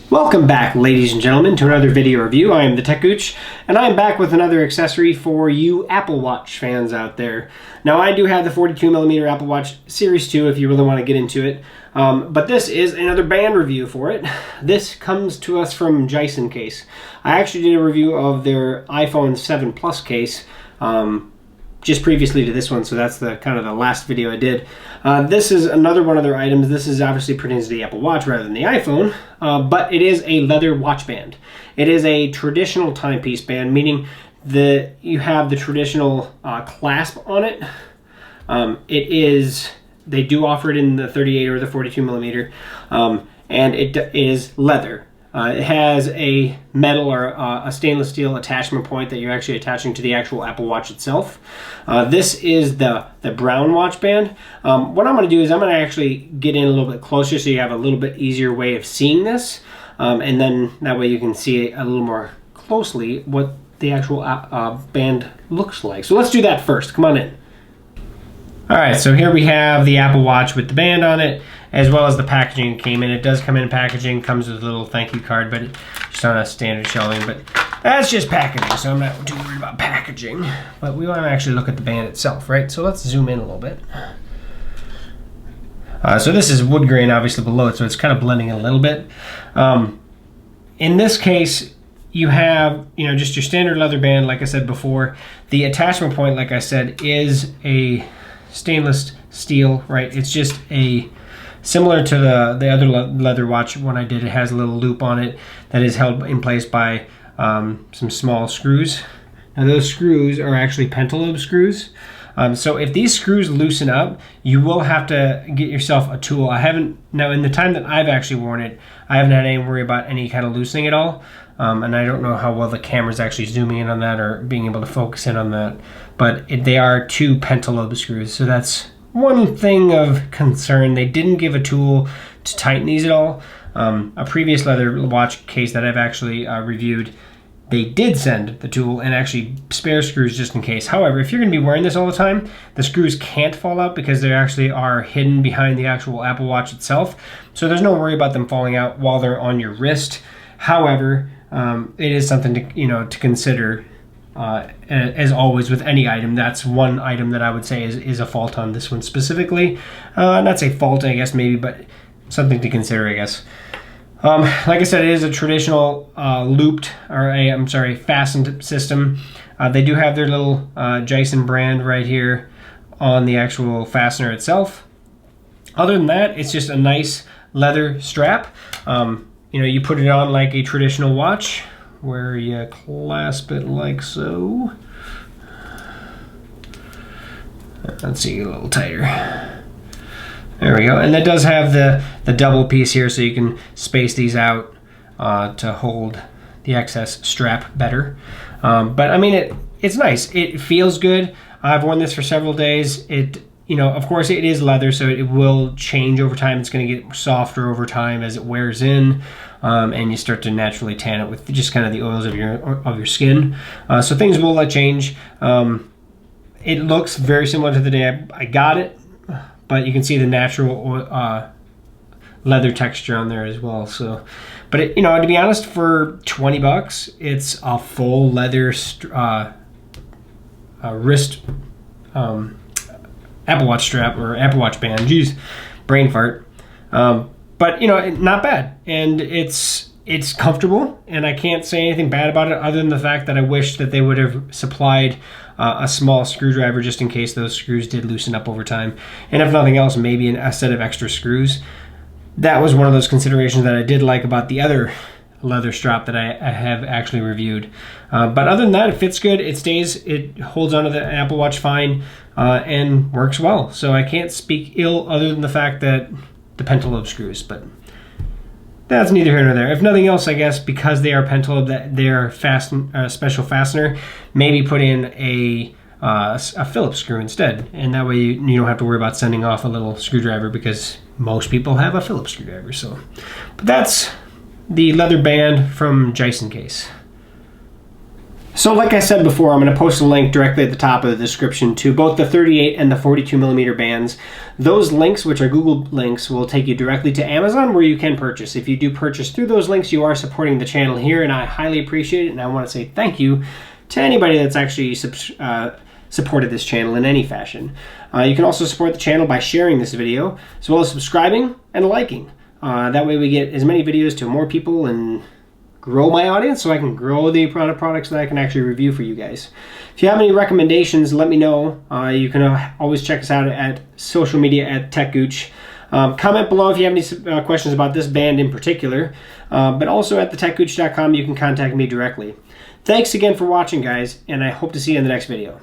Welcome back, ladies and gentlemen, to another video review. I am the techgooch, and I am back with another accessory for you Apple Watch fans out there. Now, I do have the 42mm Apple Watch Series 2 if you really want to get into it, but this is another band review for it. This comes to us from JisonCase. I actually did a review of their iPhone 7 Plus case just previously to this one, so that's the kind of the last video I did. This is another one of their items. This is obviously pertains to the Apple Watch rather than the iPhone, but it is a leather watch band. It is a traditional timepiece band, meaning you have the traditional clasp on it. They do offer it in the 38 or the 42mm, and it is leather. It has a metal or a stainless steel attachment point that you're actually attaching to the actual Apple Watch itself. This is the brown watch band. What I'm going to do is I'm going to actually get in a little bit closer so you have a little bit easier way of seeing this. And then that way you can see a little more closely what the actual band looks like. So let's do that first. Come on in. Alright, so here we have the Apple Watch with the band on it, as well as the packaging it came in. It does come in packaging, comes with a little thank you card, but it's just on a standard shelving. But that's just packaging, so I'm not too worried about packaging. But we want to actually look at the band itself, right? So let's zoom in a little bit. So this is wood grain obviously below it, so it's kind of blending a little bit. In this case, you have, just your standard leather band, like I said before. The attachment point, like I said, is a stainless steel, right? It's just similar to the other leather watch one I did. It has a little loop on it that is held in place by some small screws. Now those screws are actually pentalobe screws. So if these screws loosen up, you will have to get yourself a tool. Now in the time that I've actually worn it, I haven't had any worry about any kind of loosening at all. And I don't know how well the camera's actually zooming in on that or being able to focus in on that. But they are two pentalobe screws, so that's one thing of concern. They didn't give a tool to tighten these at all. A previous leather watch case that I've actually reviewed, they did send the tool and actually spare screws just in case. However, if you're going to be wearing this all the time, the screws can't fall out because they actually are hidden behind the actual Apple Watch itself. So there's no worry about them falling out while they're on your wrist. However, it is something to consider. As always with any item, that's one item that I would say is a fault on this one specifically. Not say fault, I guess, maybe, but something to consider, I guess. Like I said, it is a traditional fastened system. They do have their little Jison brand right here on the actual fastener itself. Other than that, it's just a nice leather strap. You put it on like a traditional watch, where you clasp it like so. Let's see, a little tighter. There we go. And that does have the double piece here, so you can space these out to hold the excess strap better. But I mean, it's nice. It feels good. I've worn this for several days. Of course it is leather, so it will change over time. It's going to get softer over time as it wears in, and you start to naturally tan it with just kind of the oils of your skin. So things will change. It looks very similar to the day I got it, but you can see the natural leather texture on there as well. So, but to be honest, for $20, it's a full leather wrist. Apple Watch strap or Apple Watch band. Jeez, brain fart. But not bad, and it's comfortable, and I can't say anything bad about it other than the fact that I wish that they would have supplied a small screwdriver just in case those screws did loosen up over time, and if nothing else, maybe a set of extra screws. That was one of those considerations that I did like about the other leather strap that I have actually reviewed. But other than that, it fits good, it holds onto the Apple Watch fine, and works well. So I can't speak ill other than the fact that the pentalobe screws, but that's neither here nor there. If nothing else, I guess because they are pentalobe, that they're special fastener, maybe put in a Phillips screw instead, and that way you don't have to worry about sending off a little screwdriver because most people have a Phillips screwdriver. So, but that's the leather band from JisonCase. So like I said before, I'm going to post a link directly at the top of the description to both the 38 and the 42 millimeter bands. Those links, which are Google links, will take you directly to Amazon where you can purchase. If you do purchase through those links, you are supporting the channel here, and I highly appreciate it. And I want to say thank you to anybody that's actually supported this channel in any fashion. You can also support the channel by sharing this video, as well as subscribing and liking. That way we get as many videos to more people and grow my audience, so I can grow the products that I can actually review for you guys. If you have any recommendations, let me know. You can always check us out at social media at techgooch. Comment below if you have any questions about this band in particular, but also at thetechgooch.com you can contact me directly. Thanks again for watching, guys, and I hope to see you in the next video.